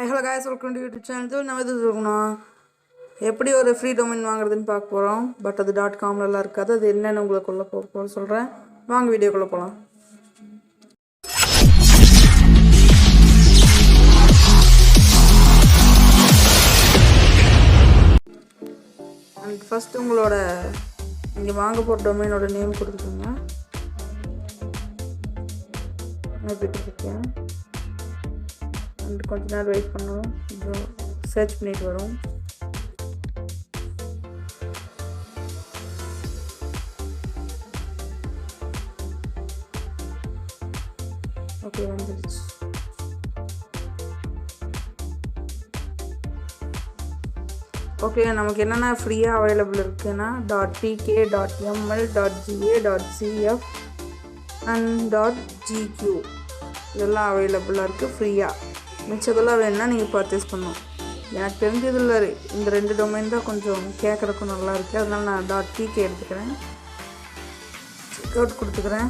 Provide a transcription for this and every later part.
Hello guys, welcome to YouTube channel. நம்ம எது இருக்கணும் எப்படி ஒரு ஃப்ரீ டொமைன் வாங்குறதுன்னு பார்க்க போகிறோம். பட் அது .comலலாம் இருக்காது. அது என்னென்னு உங்களுக்குள்ள போக சொல்கிறேன். வாங்க வீடியோக்குள்ளே போகலாம். அண்ட் ஃபஸ்ட் உங்களோட இங்கே வாங்க போகிற டொமைனோட நேம் கொடுத்துக்கோங்க. நான் எப்படி கொடுத்துருக்கேன். கொஞ்ச நேரம் வெயிட் பண்ணணும். கொஞ்சம் சர்ச் பண்ணிட்டு வரும். ஓகே, வந்துடுச்சு. ஓகே, நமக்கு என்னென்ன ஃப்ரீயாக அவைலபிள் இருக்குன்னா .pk, .ml, .ga, .cf and .gq இதெல்லாம் அவைலபிளாக இருக்குது ஃப்ரீயாக. மிச்சதெல்லாம் வேணுன்னா நீங்கள் பர்ச்சேஸ் பண்ணணும். எனக்கு தெரிஞ்சதில் இந்த 2 டொமைன் தான் கொஞ்சம் கேட்குறக்கும் நல்லா இருக்குது. அதனால் நான் .pk எடுத்துக்கிறேன். செக் அவுட் கொடுத்துக்கிறேன்.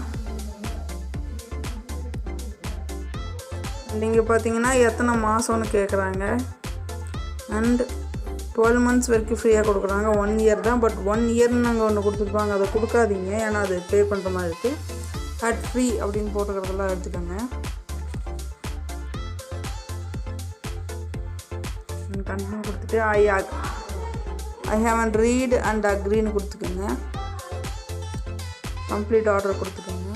நீங்கள் பார்த்தீங்கன்னா எத்தனை மாதம்னு கேட்குறாங்க. அண்ட் 12 months வரைக்கும் ஃப்ரீயாக கொடுக்குறாங்க. 1 year தான். பட் 1 yearன்னு நாங்கள் ஒன்று கொடுத்துருப்பாங்க. அதை கொடுக்காதீங்க, ஏன்னா அது பே பண்ணுற மாதிரி இருக்குது. அட் ஃப்ரீ அப்படின்னு போட்டுக்கிறதெல்லாம் எடுத்துக்கோங்க. கண்டினியூ கொடுத்துட்டு ஐ ஹேவன் ரீட் அண்ட் அக்ரின்னு கொடுத்துக்கோங்க. கம்ப்ளீட் ஆர்டர் கொடுத்துக்கோங்க.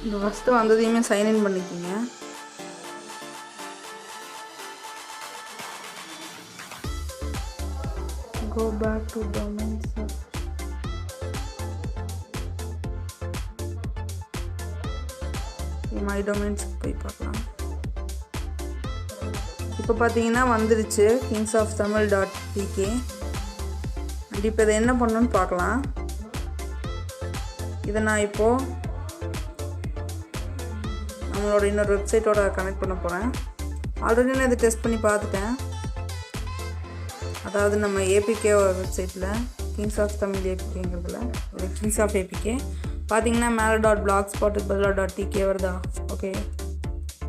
இந்த ஃபஸ்ட்டு வந்ததையுமே சைன்இன் பண்ணிக்கோங்க. Go back to domain search. My domains போய் பார்க்கலாம். இப்போ பார்த்தீங்கன்னா வந்துருச்சு kingsoftamil.pk. அண்ட் இப்போ இதை என்ன பண்ணணும்னு பார்க்கலாம். இதை நான் இப்போது நம்மளோட இன்னொரு வெப்சைட்டோட கனெக்ட் பண்ண போகிறேன். ஆல்ரெடி நான் இதை டெஸ்ட் பண்ணி பார்த்துட்டேன். அதாவது நம்ம ஏபிகே வெப்சைட்டில் கிங்ஸ் ஆஃப் தமிழ் ஏபிகேங்கிறதுல இது கிங்ஸ் ஆஃப் ஏபிகே பார்த்தீங்கன்னா மேலே .blogspotக்கு பதிலாக .tk வருதா. ஓகே,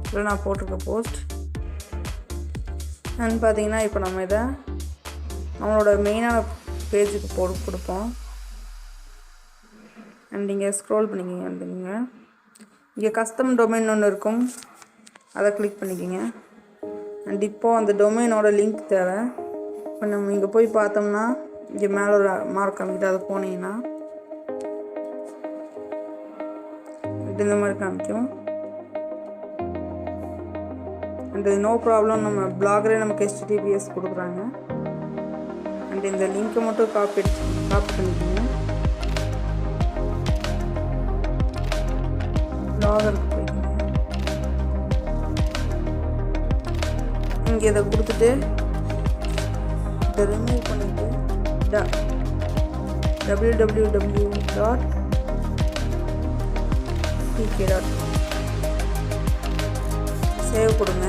இதில் நான் போட்டிருக்க போஸ்ட். அண்ட் பார்த்தீங்கன்னா இப்போ நம்ம இதை நம்மளோட மெயினான பேஜுக்கு கொடுப்போம். அண்ட் நீங்கள் ஸ்க்ரோல் பண்ணிக்கிங்க. வந்துங்க இங்கே கஸ்டம் டொமைன் ஒன்று இருக்கும், அதை கிளிக் பண்ணிக்கிங்க. அண்ட் இப்போது அந்த டொமைனோட லிங்க் தேவை. இப்போ நம்ம இங்கே போய் பார்த்தோம்னா இங்கே மேலே ஒரு மார்க் காமிக்கிட்டு அதை போனீங்கன்னா இந்த மாதிரி காமிக்கும். அண்ட் நோ ப்ராப்ளம், நம்ம பிளாகரே நமக்கு HTTPS கொடுக்குறாங்க. அண்ட் இந்த லிங்க்கை மட்டும் காப்பி பண்ணிக்கோங்க. பிளாகருக்கு போய்க்கோங்க. இங்கே இதை கொடுத்துட்டு இதை ரிமூவ் பண்ணிவிட்டு www.pk.com சேவ் கொடுங்க.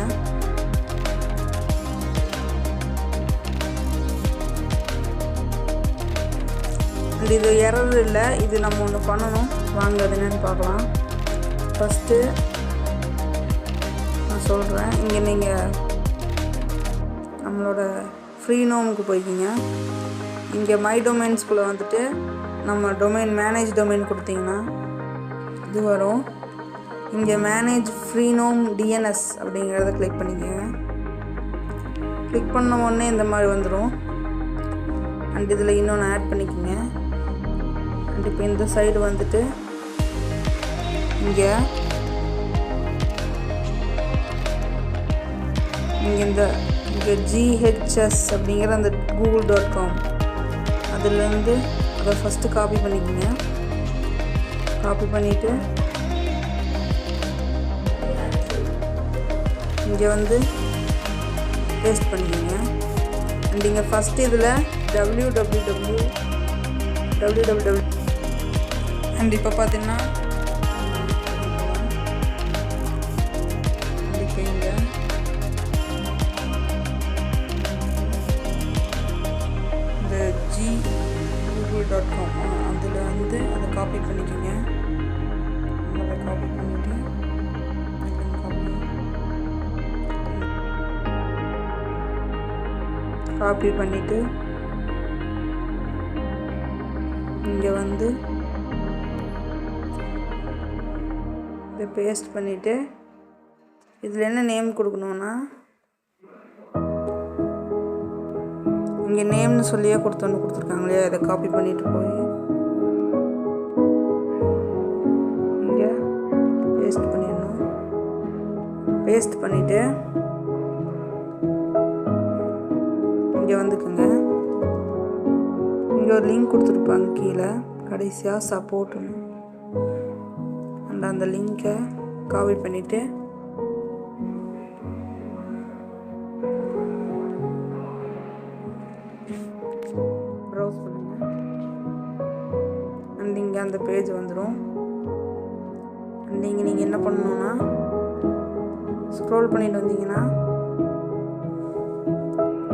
அண்ட் இது எரர் இல்லை. இது நம்ம ஒன்று பண்ணணும். வாங்க அது என்னன்னு பார்க்கலாம். ஃபஸ்ட்டு நான் சொல்கிறேன். இங்கே நீங்கள் நம்மளோட ஃப்ரீ நோமுக்கு போய்க்கிங்க. இங்கே மை டொமைன்ஸ்குள்ளே வந்துட்டு நம்ம டொமைன் மேனேஜ் டொமைன் கொடுத்தீங்கன்னா இது வரும். இங்கே மேனேஜ் ஃப்ரீ நோம் டிஎன்எஸ் அப்படிங்கிறத கிளிக் பண்ணிக்கோங்க. கிளிக் பண்ண உடனே இந்த மாதிரி வந்துடும். அண்ட் இதில் இன்னொன்று ஆட் பண்ணிக்கோங்க. அண்ட் இப்போ இந்த சைடு வந்துட்டு இங்கே இங்கே GHS அப்படிங்கிற அந்த google.com அதுலேருந்து அதை ஃபஸ்ட்டு காப்பி பண்ணிக்கோங்க. காப்பி பண்ணிவிட்டு இங்கே வந்து பேஸ்ட் பண்ணிக்கோங்க. அண்ட் இங்கே ஃபஸ்ட்டு இதில் www அண்ட் இப்போ பார்த்தீங்கன்னா காப்பி பண்ணிவிட்டு இங்கே வந்து இதை பேஸ்ட் பண்ணிவிட்டு இதில் என்ன நேம் கொடுக்கணுன்னா இங்கே நேம்னு சொல்லியே கொடுத்துருக்காங்க இல்லையா, இதை காப்பி பண்ணிவிட்டு போய் இங்கே பேஸ்ட் பண்ணிடணும். பேஸ்ட் பண்ணிவிட்டு இங்கே வந்துக்குங்க. இங்கே ஒரு லிங்க் கொடுத்துருப்பாங்க கீழே கடைசியாக சப்போர்ட்டுன்னு. அந்த லிங்கை காப்பி பண்ணிவிட்டு ப்ரௌஸ் பண்ணுங்கள். அண்ட் இங்கே அந்த பேஜ் வந்துடும். அண்ட் நீங்கள் என்ன பண்ணணுன்னா ஸ்க்ரோல் பண்ணிட்டு வந்தீங்கன்னா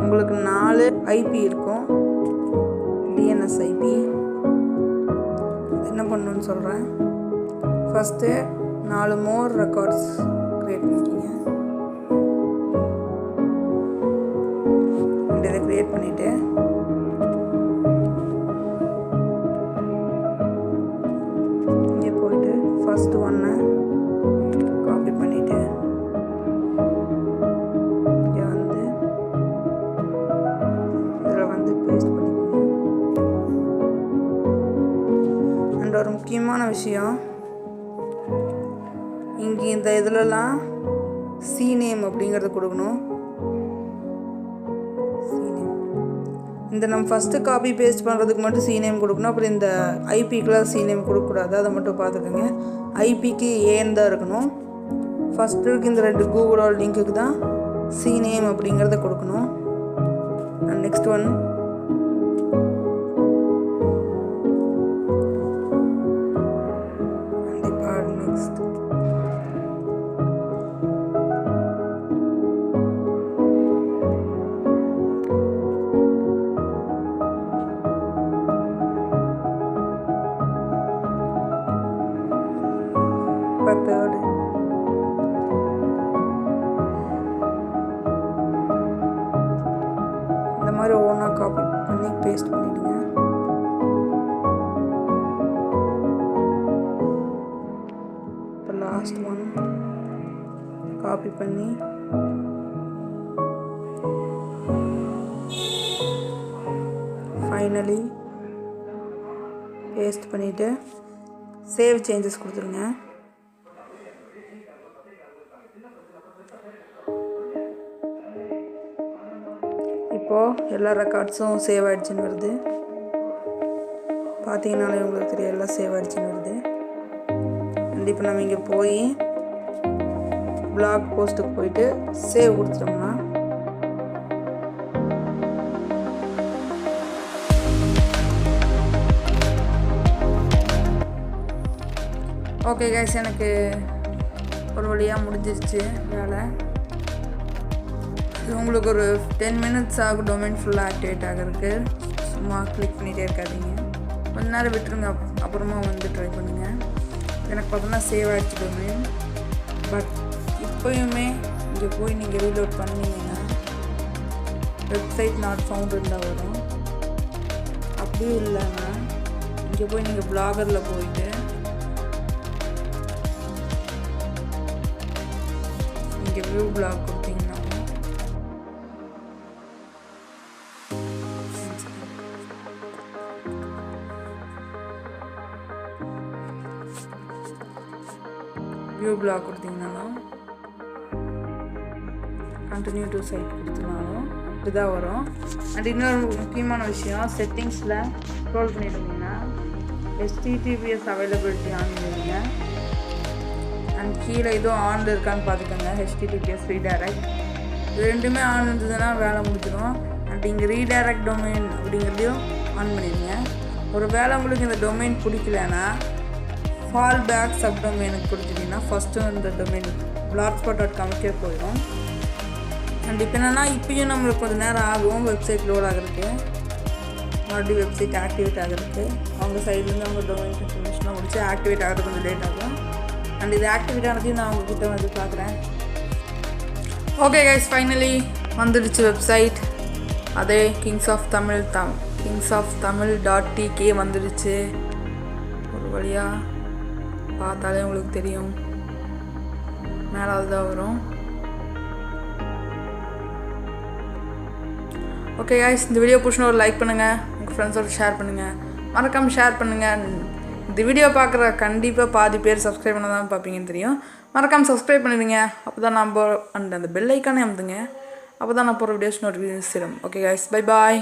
உங்களுக்கு 4 IP இருக்கும், DNS IP. என்ன பண்ணணுன்னு சொல்கிறேன். ஃபஸ்ட்டு 4 மோர் ரெக்கார்ட்ஸ் க்ரியேட் பண்ணிக்கிங்க. இதை க்ரியேட் பண்ணிவிட்டு இங்கே போயிட்டு ஃபஸ்ட்டு 1 காப்பி பண்ணிவிட்டு இங்கே வந்து இதில் வந்து பேஸ்ட் பண்ணிக்கோங்க. அண்ட் ஒரு முக்கியமான விஷயம், இங்கே இந்த இதிலலாம் CNAME அப்படிங்கிறத கொடுக்கணும். CNAME இந்த நம்ம ஃபஸ்ட்டு காப்பி பேஸ்ட் பண்ணுறதுக்கு மட்டும் CNAME கொடுக்கணும். அப்புறம் இந்த ஐபிக்கெலாம் CNAME கொடுக்கக்கூடாது, அதை மட்டும் பார்த்துக்கோங்க. ஐபிக்கு ஏன்னு தான் இருக்கணும். ஃபஸ்ட்டு இருக்கு இந்த 2 கூகுளோட லிங்க்குக்கு தான் CNAME அப்படிங்கிறத கொடுக்கணும். And next one next third இந்த மாதிரி ஒவ்வொன்றா காப்பி பண்ணி பேஸ்ட் பண்ணிடுங்க. இப்போ லாஸ்ட் ஒன் காப்பி பண்ணி ஃபைனலி பேஸ்ட் பண்ணிவிட்டு சேவ் சேஞ்சஸ் கொடுத்துருங்க. இப்போது எல்லா ரெக்கார்ட்ஸும் சேவ் ஆகிடுச்சின்னு வருது. பார்த்தீங்கன்னாலே உங்களுக்கு தெரியும் எல்லாம் சேவ் ஆகிடுச்சின்னு வருது. அண்ட் இப்போ நம்ம இங்கே போய் பிளாக் போஸ்ட்டுக்கு போயிட்டு சேவ் கொடுத்துட்டோம்னா ஓகே கைஸ், எனக்கு ஒரு வழியாக முடிஞ்சிருச்சு வேலை. உங்களுக்கு ஒரு 10 minutes ஆகும் டொமைன் ஃபுல்லாக ஆக்டிவேட் ஆகிறதுக்கு. சும்மா கிளிக் பண்ணிகிட்டே இருக்காதீங்க, கொஞ்ச நேரம் விட்டுருங்க, அப்புறமா வந்து ட்ரை பண்ணுங்கள். எனக்கு பார்த்தோன்னா சேவ் ஆகிடுச்சு டொமைன். பட் இப்போயுமே இங்கே போய் நீங்கள் ரீலோட் பண்ணிங்கன்னா வெப்சைட் நாட் ஃபவுண்ட் இருந்தால் வரும். அப்படியும் இல்லைன்னா இங்கே போய் நீங்கள் பிளாகரில் போயிட்டு இங்கே வியூ பிளாக் கொடுத்தீங்கன்னா வியூ பிளாக் கொடுத்தீங்கனாலும் கண்டினியூ டு சைட் கொடுத்தனாலும் இப்படி தான் வரும். அண்ட் இன்னொரு முக்கியமான விஷயம், செட்டிங்ஸில் ஸ்க்ரோல் பண்ணிட்டீங்கன்னா HTTPS அவைலபிலிட்டி ஆன் பண்ணுவீங்க. அண்ட் கீழே இதுவும் ஆனில் இருக்கான்னு பார்த்துக்கோங்க. HTTPS ரீடைரக்ட் இது ரெண்டுமே ஆன் இருந்ததுன்னா வேலை முடிஞ்சிடும். அண்ட் இங்கே ரீடைரக்ட் டொமைன் அப்படிங்கிறதையும் ஆன் பண்ணிடுங்க. ஒரு வேலை உங்களுக்கு இந்த டொமைன் பிடிக்கலன்னா ஃபால் பேக் சப் டொமைனுக்கு கொடுத்துட்டிங்கன்னா ஃபஸ்ட்டு இந்த டொமைன் blogspot.comக்கே போயிடும். அண்ட் இப்போ என்னென்னா இப்போயும் நம்மளுக்கு கொஞ்சம் நேரம் ஆகும் வெப்சைட் லோட் ஆகிறதுக்கு, மறுபடியும் வெப்சைட் ஆக்டிவேட் ஆகிறதுக்கு. அவங்க சைட்லேருந்து அவங்க டொமைன் இன்ஃபர்மேஷனாக முடிச்சு ஆக்டிவேட் ஆகிறது கொஞ்சம் லேட் ஆகும். அண்ட் இது ஆக்டிவேட் ஆனதையும் நான் உங்ககிட்ட வந்து பார்க்குறேன். ஓகே கைஸ், ஃபைனலி வந்துடுச்சு வெப்சைட். அதே கிங்ஸ் ஆஃப் தமிழ் .tk வந்துடுச்சு. ஒரு வழியாக பார்த்தாலே உங்களுக்கு தெரியும், மேலாவது தான் வரும். ஓகே காய்ஸ், இந்த வீடியோ பிடிச்சினா ஒரு லைக் பண்ணுங்கள், உங்கள் ஃப்ரெண்ட்ஸோட ஷேர் பண்ணுங்கள், மறக்காமல் ஷேர் பண்ணுங்கள். இந்த வீடியோ பார்க்குற கண்டிப்பாக பாதி பேர் சப்ஸ்கிரைப் பண்ண தான் பார்ப்பீங்கன்னு தெரியும். மறக்காமல் சப்ஸ்கிரைப் பண்ணிடுங்க. அப்போ தான் நம்ம அந்த பெல் ஐக்கானே அமுத்துங்க. அப்போ தான் நான் போகிற வீடியோஸ் நோட்டிஃபிகேஷன்ஸ் தரும். Okay guys, bye bye.